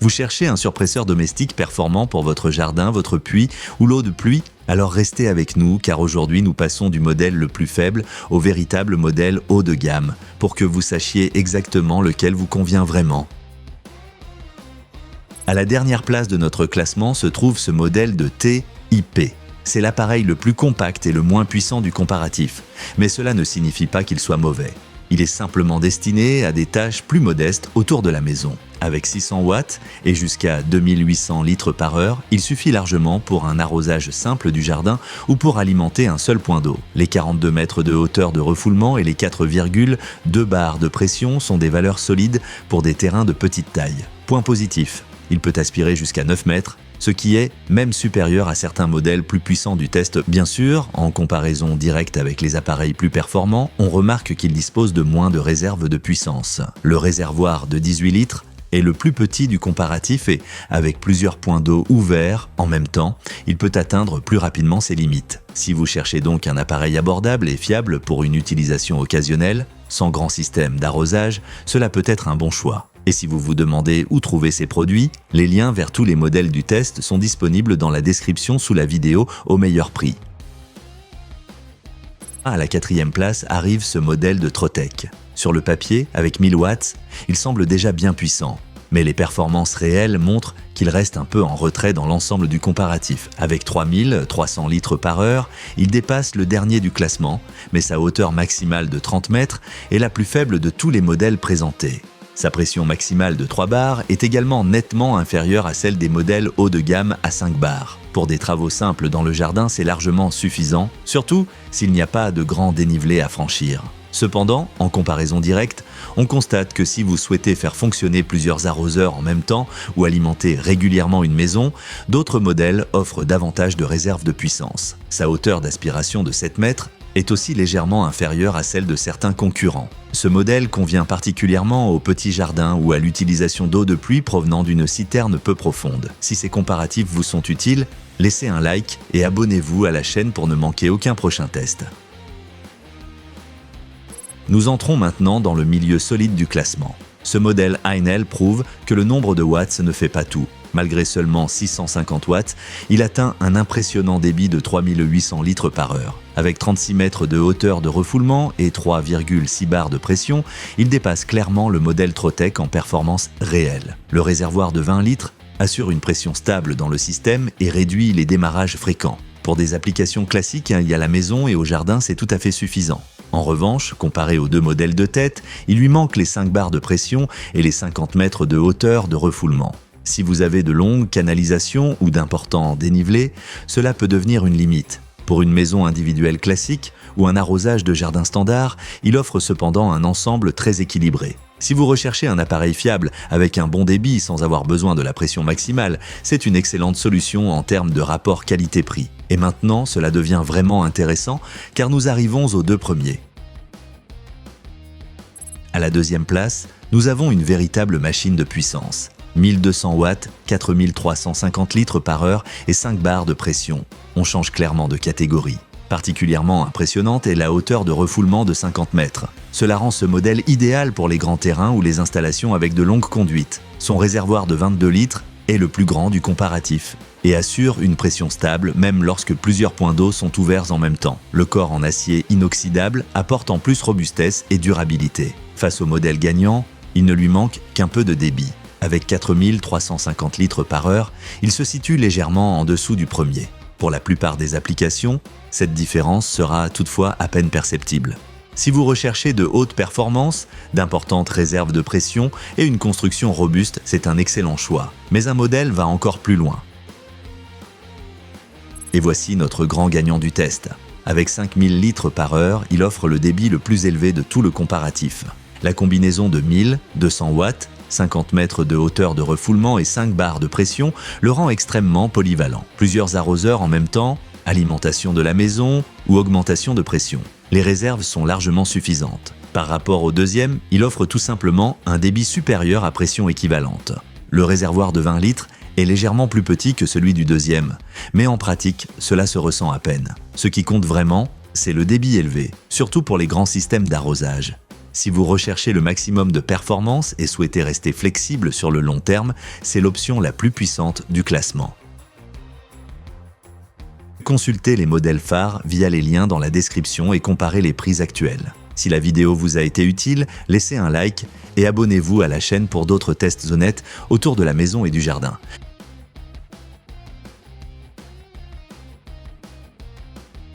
Vous cherchez un surpresseur domestique performant pour votre jardin, votre puits ou l'eau de pluie? Alors restez avec nous car aujourd'hui nous passons du modèle le plus faible au véritable modèle haut de gamme pour que vous sachiez exactement lequel vous convient vraiment. À la dernière place de notre classement se trouve ce modèle de TIP. C'est l'appareil le plus compact et le moins puissant du comparatif, mais cela ne signifie pas qu'il soit mauvais. Il est simplement destiné à des tâches plus modestes autour de la maison. Avec 600 watts et jusqu'à 2800 litres par heure, il suffit largement pour un arrosage simple du jardin ou pour alimenter un seul point d'eau. Les 42 mètres de hauteur de refoulement et les 4,2 bars de pression sont des valeurs solides pour des terrains de petite taille. Point positif, il peut aspirer jusqu'à 9 mètres, ce qui est même supérieur à certains modèles plus puissants du test. Bien sûr, en comparaison directe avec les appareils plus performants, on remarque qu'il dispose de moins de réserve de puissance. Le réservoir de 18 litres est le plus petit du comparatif et, avec plusieurs points d'eau ouverts en même temps, il peut atteindre plus rapidement ses limites. Si vous cherchez donc un appareil abordable et fiable pour une utilisation occasionnelle, sans grand système d'arrosage, cela peut être un bon choix. Et si vous vous demandez où trouver ces produits, les liens vers tous les modèles du test sont disponibles dans la description sous la vidéo au meilleur prix. À la 4e place arrive ce modèle de Trotec. Sur le papier, avec 1000 watts, il semble déjà bien puissant. Mais les performances réelles montrent qu'il reste un peu en retrait dans l'ensemble du comparatif. Avec 3300 litres par heure, il dépasse le dernier du classement, mais sa hauteur maximale de 30 mètres est la plus faible de tous les modèles présentés. Sa pression maximale de 3 bars est également nettement inférieure à celle des modèles haut de gamme à 5 bars. Pour des travaux simples dans le jardin, c'est largement suffisant, surtout s'il n'y a pas de grand dénivelé à franchir. Cependant, en comparaison directe, on constate que si vous souhaitez faire fonctionner plusieurs arroseurs en même temps ou alimenter régulièrement une maison, d'autres modèles offrent davantage de réserve de puissance. Sa hauteur d'aspiration de 7 mètres est aussi légèrement inférieure à celle de certains concurrents. Ce modèle convient particulièrement aux petits jardins ou à l'utilisation d'eau de pluie provenant d'une citerne peu profonde. Si ces comparatifs vous sont utiles, laissez un like et abonnez-vous à la chaîne pour ne manquer aucun prochain test. Nous entrons maintenant dans le milieu solide du classement. Ce modèle Heinel prouve que le nombre de watts ne fait pas tout. Malgré seulement 650 watts, il atteint un impressionnant débit de 3800 litres par heure. Avec 36 mètres de hauteur de refoulement et 3,6 bars de pression, il dépasse clairement le modèle Trotec en performance réelle. Le réservoir de 20 litres assure une pression stable dans le système et réduit les démarrages fréquents. Pour des applications classiques, à la maison et au jardin, c'est tout à fait suffisant. En revanche, comparé aux deux modèles de tête, il lui manque les 5 bars de pression et les 50 mètres de hauteur de refoulement. Si vous avez de longues canalisations ou d'importants dénivelés, cela peut devenir une limite. Pour une maison individuelle classique ou un arrosage de jardin standard, il offre cependant un ensemble très équilibré. Si vous recherchez un appareil fiable avec un bon débit sans avoir besoin de la pression maximale, c'est une excellente solution en termes de rapport qualité-prix. Et maintenant, cela devient vraiment intéressant car nous arrivons aux deux premiers. À la 2e place, nous avons une véritable machine de puissance. 1200 watts, 4350 litres par heure et 5 bars de pression. On change clairement de catégorie. Particulièrement impressionnante est la hauteur de refoulement de 50 mètres. Cela rend ce modèle idéal pour les grands terrains ou les installations avec de longues conduites. Son réservoir de 22 litres est le plus grand du comparatif et assure une pression stable même lorsque plusieurs points d'eau sont ouverts en même temps. Le corps en acier inoxydable apporte en plus robustesse et durabilité. Face au modèle gagnant, il ne lui manque qu'un peu de débit. Avec 4350 litres par heure, il se situe légèrement en dessous du premier. Pour la plupart des applications, cette différence sera toutefois à peine perceptible. Si vous recherchez de hautes performances, d'importantes réserves de pression et une construction robuste, c'est un excellent choix. Mais un modèle va encore plus loin. Et voici notre grand gagnant du test. Avec 5000 litres par heure, il offre le débit le plus élevé de tout le comparatif. La combinaison de 1200 watts, 50 mètres de hauteur de refoulement et 5 bars de pression le rend extrêmement polyvalent. Plusieurs arroseurs en même temps, alimentation de la maison ou augmentation de pression. Les réserves sont largement suffisantes. Par rapport au deuxième, il offre tout simplement un débit supérieur à pression équivalente. Le réservoir de 20 litres est légèrement plus petit que celui du deuxième, mais en pratique, cela se ressent à peine. Ce qui compte vraiment, c'est le débit élevé, surtout pour les grands systèmes d'arrosage. Si vous recherchez le maximum de performance et souhaitez rester flexible sur le long terme, c'est l'option la plus puissante du classement. Consultez les modèles phares via les liens dans la description et comparez les prix actuels. Si la vidéo vous a été utile, laissez un like et abonnez-vous à la chaîne pour d'autres tests honnêtes autour de la maison et du jardin.